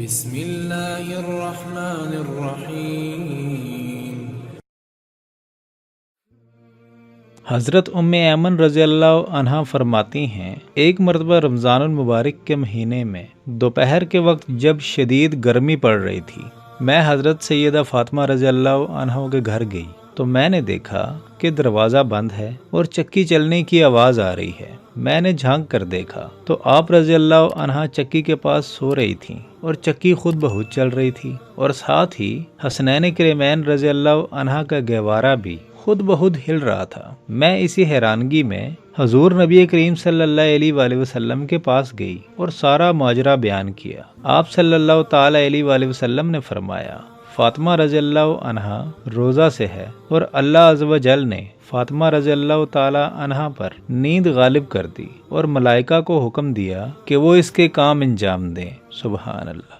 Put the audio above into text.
بسم اللہ الرحمن الرحیم۔ حضرت ام ایمن رضی اللہ عنہا فرماتی ہیں، ایک مرتبہ رمضان المبارک کے مہینے میں دوپہر کے وقت جب شدید گرمی پڑ رہی تھی، میں حضرت سیدہ فاطمہ رضی اللہ عنہا کے گھر گئی تو میں نے دیکھا کہ دروازہ بند ہے اور چکی چلنے کی آواز آ رہی ہے۔ میں نے جھانک کر دیکھا تو آپ رضی اللہ عنہا چکی کے پاس سو رہی تھیں اور چکی خود بہت چل رہی تھی، اور ساتھ ہی حسنین کریم رضی اللہ عنہا کا گہوارہ بھی خود بہت ہل رہا تھا۔ میں اسی حیرانگی میں حضور نبی کریم صلی اللہ علیہ وآلہ وسلم کے پاس گئی اور سارا ماجرا بیان کیا۔ آپ صلی اللہ تعالی علیہ وآلہ وسلم نے فرمایا، فاطمہ رضی اللہ عنہا روزہ سے ہے، اور اللہ عز و جل نے فاطمہ رضی اللہ تعالی عنہا پر نیند غالب کر دی اور ملائکہ کو حکم دیا کہ وہ اس کے کام انجام دیں۔ سبحان اللہ۔